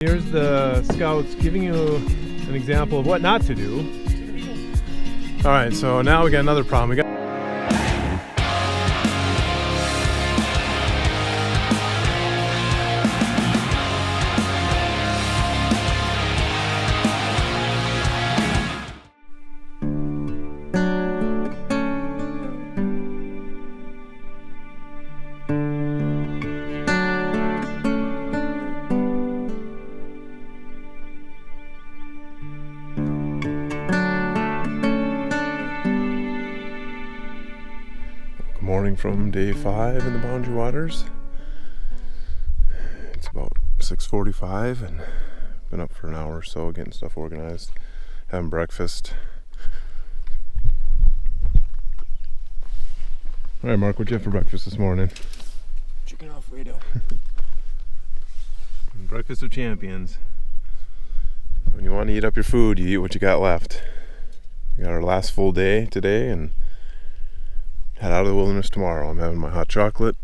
Here's the scouts giving you an example of what not to do. All right, so now we got another problem. Morning from day 5 in the Boundary Waters. It's about 6:45 and been up for an hour or so getting stuff organized, having breakfast. All right, Mark, what'd you have for breakfast this morning? Chicken Alfredo. Breakfast of champions. When you want to eat up your food, you eat what you got left. We got our last full day today and head out of the wilderness tomorrow. I'm having my hot chocolate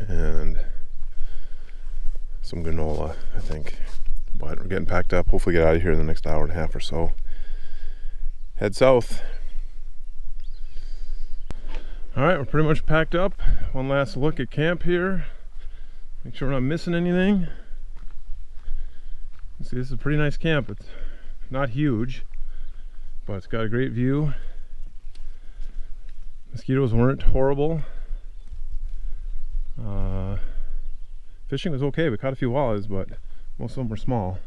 and some granola, I think. But we're getting packed up. Hopefully get out of here in the next hour and a half or so. Head south. All right, we're pretty much packed up. One last look at camp here. Make sure we're not missing anything. See, this is a pretty nice camp. It's not huge, but it's got a great view. Mosquitoes weren't horrible. Fishing was okay. We caught a few walleyes, but most of them were small.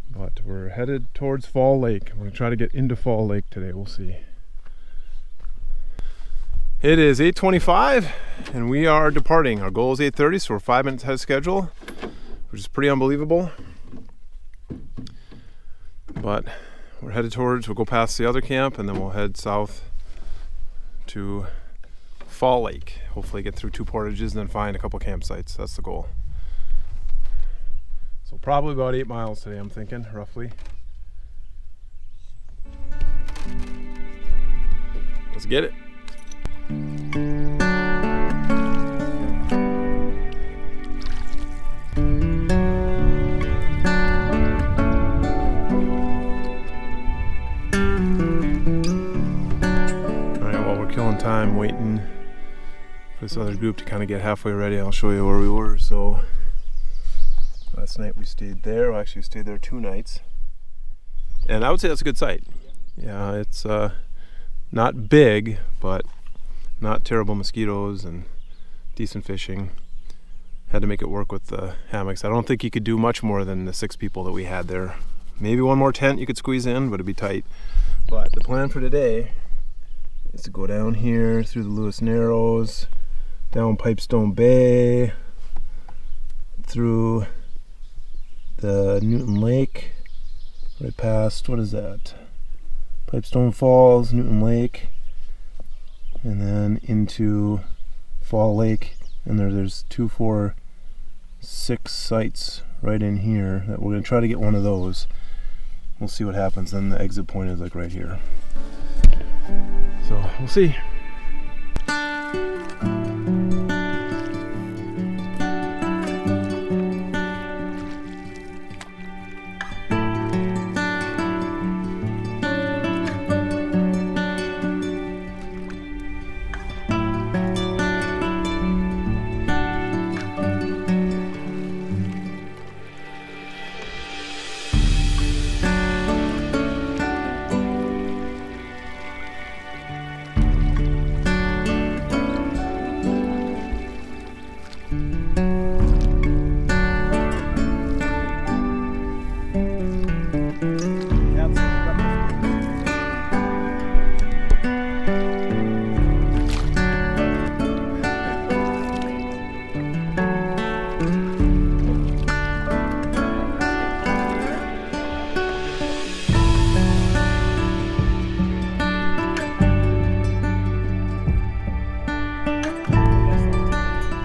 But we're headed towards Fall Lake. We're going to try to get into Fall Lake today. We'll see. It is 8:25 and we are departing. Our goal is 8:30, so we're 5 minutes ahead of schedule, which is pretty unbelievable. But we're headed towards, we'll go past the other camp and then we'll head south to Fall Lake. Hopefully get through 2 portages and then find a couple campsites. That's the goal. So probably about 8 miles today, I'm thinking, roughly. Let's get it. Time waiting for this other group to kind of get halfway ready. I'll show you where we were. So last night we stayed there. Well, actually we stayed there 2 nights, and I would say that's a good site. Yeah, it's not big, but not terrible mosquitoes and decent fishing. Had to make it work with the hammocks. I don't think you could do much more than the 6 people that we had there. Maybe one more tent you could squeeze in, but it'd be tight. But the plan for today is to go down here through the Lewis Narrows, down Pipestone Bay, through the Newton Lake, right past, what is that? Pipestone Falls, Newton Lake, and then into Fall Lake. And there's 2, 4, 6 sites right in here that we're going to try to get one of those. We'll see what happens. Then the exit point is like right here. So we'll see.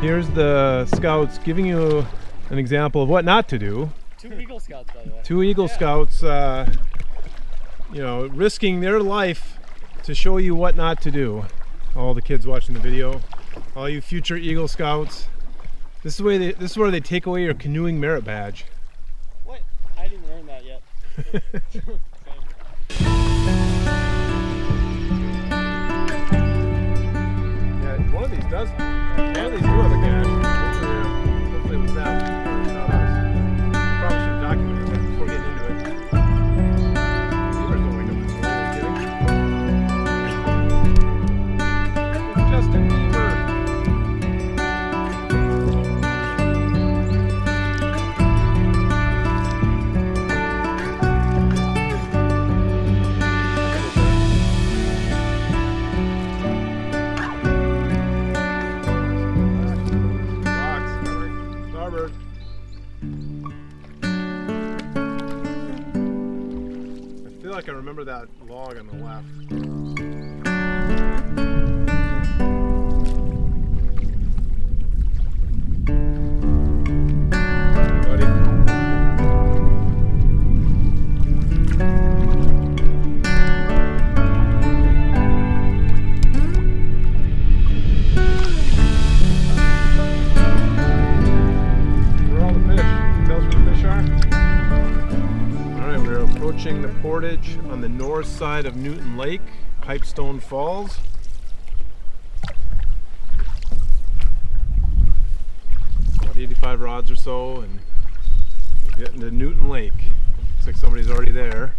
Here's the scouts giving you an example of what not to do. 2 Eagle Scouts, by the way. 2 Eagle Scouts, you know, risking their life to show you what not to do. All the kids watching the video, all you future Eagle Scouts, This is where they take away your canoeing merit badge. What? I didn't learn that yet. Yeah, one of these does. One of these do have a cache. Hopefully it was them. Or not us. Probably should have documented that before getting into it. Beavers don't wake up this morning, Justin Bieber. I feel like I remember that log on the left. Buddy. Where are all the fish? Can you tell us where the fish are? Alright, we're approaching the Portage on the north side of Newton Lake, Pipestone Falls. About 85 rods or so, and we're getting to Newton Lake. Looks like somebody's already there.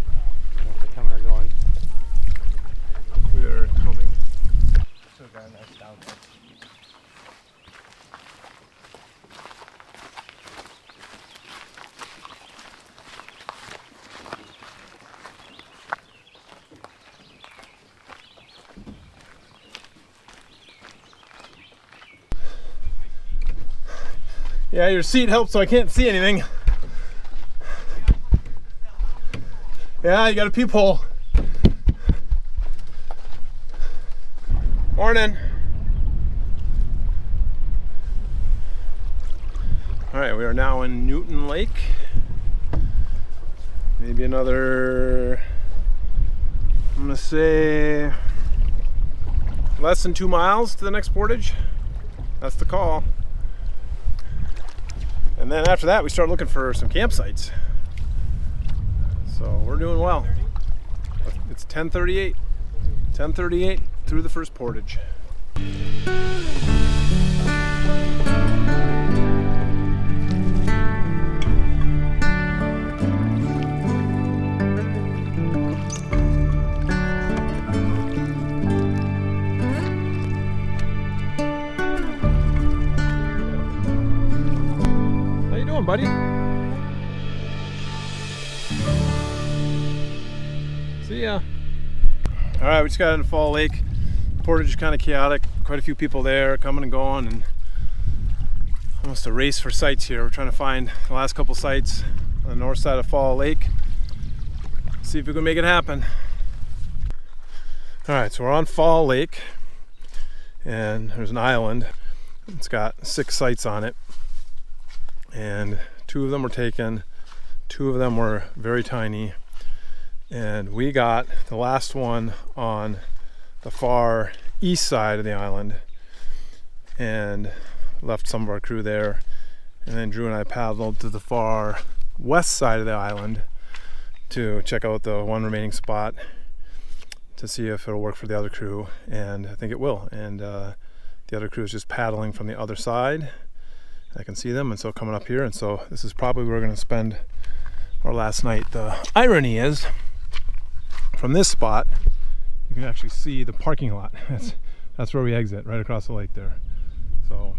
I don't know if they're coming or going. Hopefully they're coming. Still got a nice down there. Yeah, your seat helps so I can't see anything. Yeah, you got a peephole. Morning. Alright, we are now in Newton Lake. Maybe another, I'm gonna say, less than 2 miles to the next Portage. That's the call. And then after that, we start looking for some campsites. So we're doing well. It's 10:38. 10:38 through the first Portage. Buddy. See ya. All right, we just got into Fall Lake. Portage is kind of chaotic. Quite a few people there coming and going, and almost a race for sites here. We're trying to find the last couple sites on the north side of Fall Lake. See if we can make it happen. All right, so we're on Fall Lake, and there's an island. It's got 6 sites on it. And 2 of them were taken, 2 of them were very tiny, and we got the last one on the far east side of the island and left some of our crew there, and then Drew and I paddled to the far west side of the island to check out the one remaining spot to see if it'll work for the other crew, and I think it will. And the other crew is just paddling from the other side. I can see them, and so coming up here, and so this is probably where we're going to spend our last night. The irony is, from this spot, you can actually see the parking lot. That's where we exit, right across the lake there. So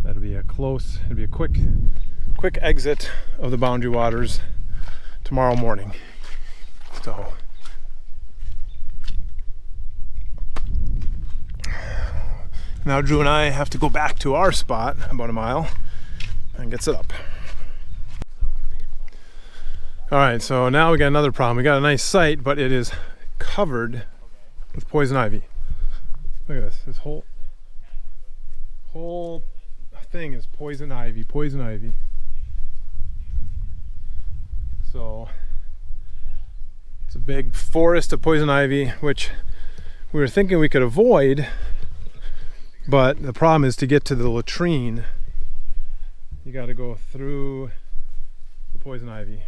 that'll be it'll be a quick exit of the Boundary Waters tomorrow morning. So now Drew and I have to go back to our spot about a mile and get set up. All right, so now we got another problem. We got a nice site, but it is covered with poison ivy. Look at this. This whole thing is poison ivy. So it's a big forest of poison ivy, which we were thinking we could avoid. But the problem is to get to the latrine you got to go through the poison ivy.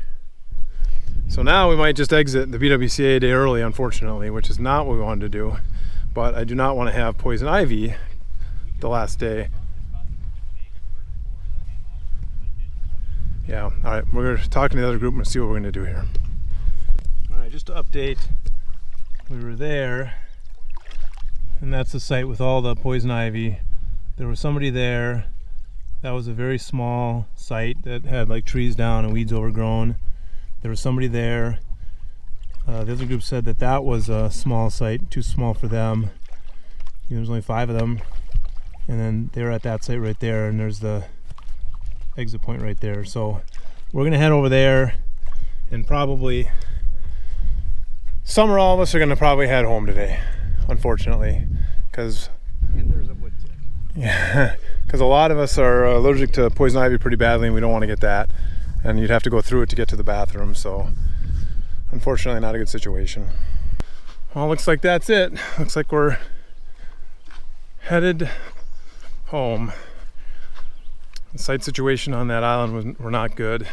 So now we might just exit the BWCA a day early, unfortunately, which is not what we wanted to do. But I do not want to have poison ivy the last day. Yeah, all right, we're talking to the other group and see what we're going to do here. All right, just to update, we were there, and that's the site with all the poison ivy. There was somebody there. That was a very small site that had like trees down and weeds overgrown. There was somebody there. The other group said that that was a small site, too small for them. There was only 5 of them. And then they were at that site right there, and there's the exit point right there. So we're gonna head over there, and probably some or all of us are gonna probably head home today, unfortunately, because there's a wood tick. Yeah, because a lot of us are allergic to poison ivy pretty badly, and we don't want to get that, and you'd have to go through it to get to the bathroom. So unfortunately, not a good situation. Well, looks like that's it. Looks like we're headed home. The site situation on that island were not good.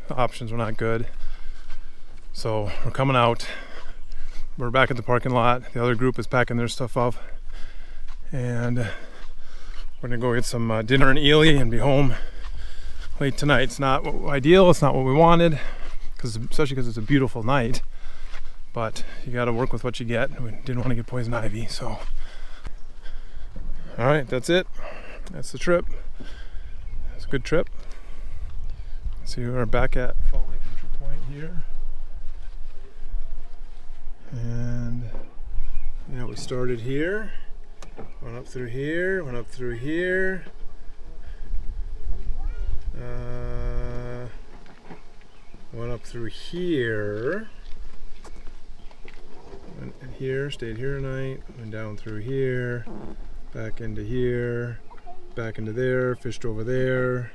The options were not good. So we're coming out. We're back at the parking lot. The other group is packing their stuff up. And we're gonna go get some dinner in Ely and be home late tonight. It's not ideal, it's not what we wanted, especially because it's a beautiful night. But you gotta work with what you get. We didn't want to get poison ivy, so. All right, that's it. That's the trip. It's a good trip. So we are back at Fall Lake Entry Point here. And yeah, we started here, went up through here, went up through here. Went up through here. Went in here, stayed here tonight, went down through here, back into here, back into there, fished over there,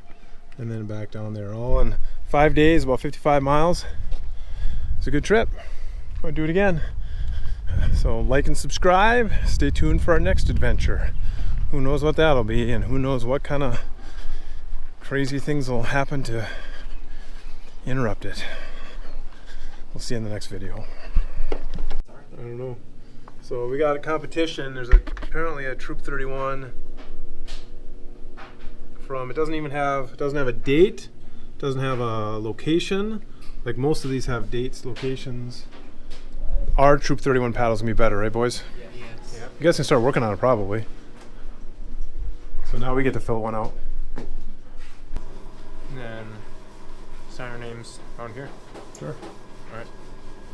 and then back down there. All in 5 days, about 55 miles. It's a good trip. I'm gonna do it again. So like and subscribe. Stay tuned for our next adventure. Who knows what that'll be, and who knows what kind of crazy things will happen to interrupt it. We'll see you in the next video. I don't know. So we got a competition. There's apparently a Troop 31 from, it doesn't have a date, doesn't have a location. Like most of these have dates, locations. Our Troop 31 paddle's gonna be better, right boys? Yes. Yeah. You guys can start working on it probably. So now we get to fill one out. And then sign our names on here. Sure. All right.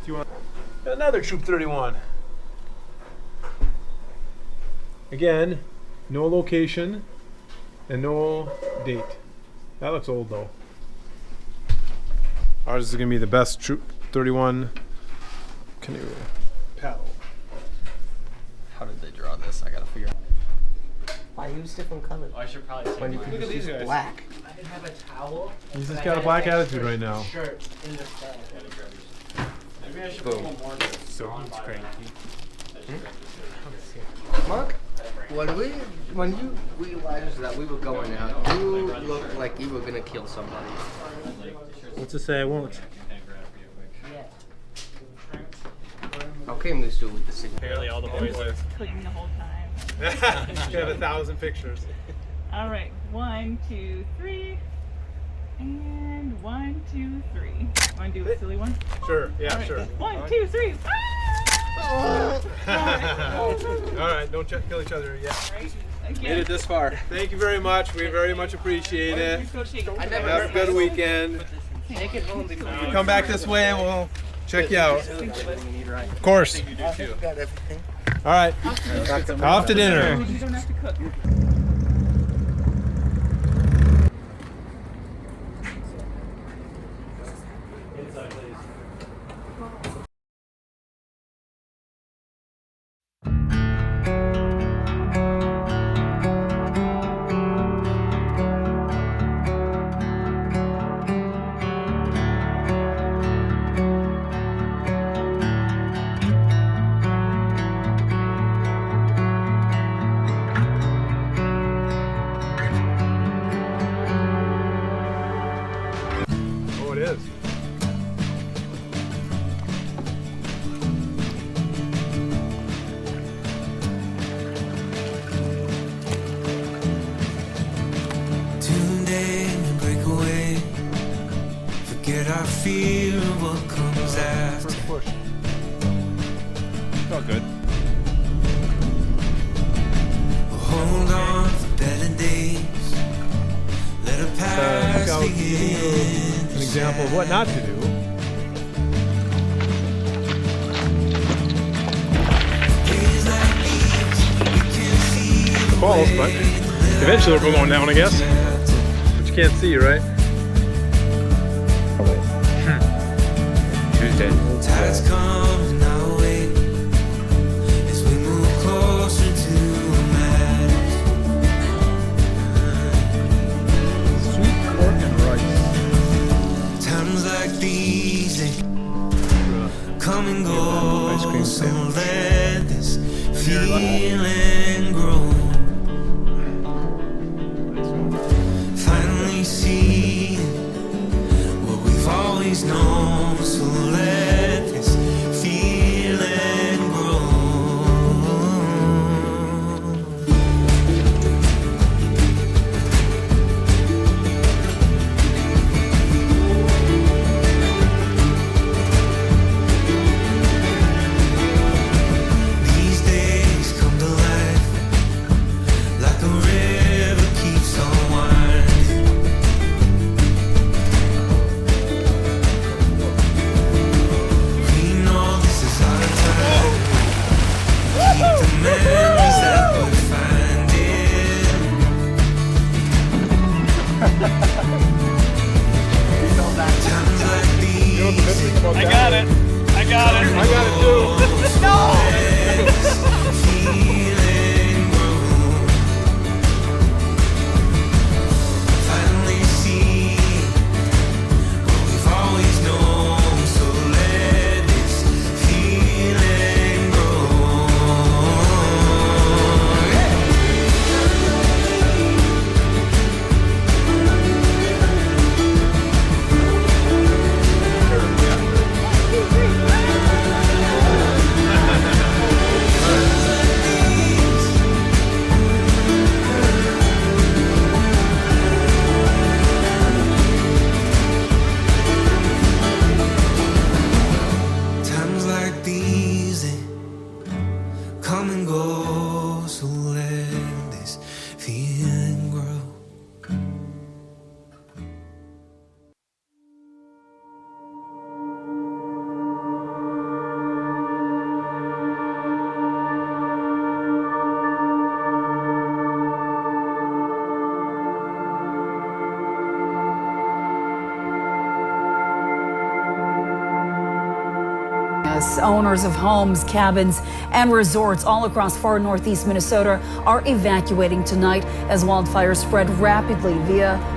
Do you want another Troop 31? Again, no location and no date. That looks old though. Ours is gonna be the best Troop 31 canoe paddle. How did they draw this? I gotta figure out. I use different colors. I should probably When you take can mine. just use black. I didn't have a towel. He's just got a black attitude right now. Shirt in the bag. Maybe I should Boom. put one more. So he's cranky. Mark, when you realized that we were going out, you looked like you were gonna kill somebody. What's to say I won't? How came this dude with the signal? Apparently all the boys are. Clicking the whole time. You have 1,000 pictures. All right, 1, 2, 3, and 1, 2, 3. Want to do a silly one? Sure, yeah, All right. sure. 1, 2, 3. All right, don't kill each other yet. Again. this far. Thank you very much. We very much appreciate it. I never Have a good weekend. Take it home before If you come back this way, we'll check you out. Of course. I got everything. All right. Off to dinner. You don't have to cook. it is. Tune in, break away. Forget our fear of what comes after. First push. Felt good. Hold on for better days. Let a pass Scout giving you an example of what not to do. The falls, but eventually we're going down, I guess. But you can't see, right? Tuesday. Tides coming our way as we move closer to madness. Sweet pork and rice. Times like these they come and Ice go, cream so sandwich. let this feeling grow. Finally see what we've always known, so let this feeling grow. These days come to life like a river keeps on winding. We know this is our time. Keep the memories that we're finding. Times like these. I got it. I got it. I got it too. Feeling grow. Finally see what we've always known, so let this feeling grow. Times like these they come and go, so let this feeling grow. Yes, owners of homes, cabins, and resorts all across far northeast Minnesota are evacuating tonight as wildfires spread rapidly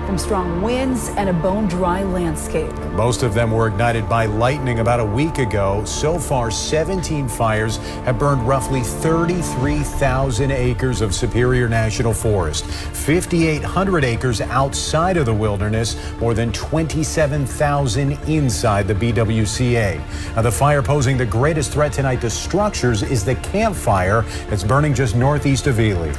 from strong winds and a bone-dry landscape. Most of them were ignited by lightning about a week ago. So far, 17 fires have burned roughly 33,000 acres of Superior National Forest, 5,800 acres outside of the wilderness, more than 27,000 inside the BWCA. Now, the fire posing the greatest threat tonight to structures is the Camp Fire that's burning just northeast of Ely.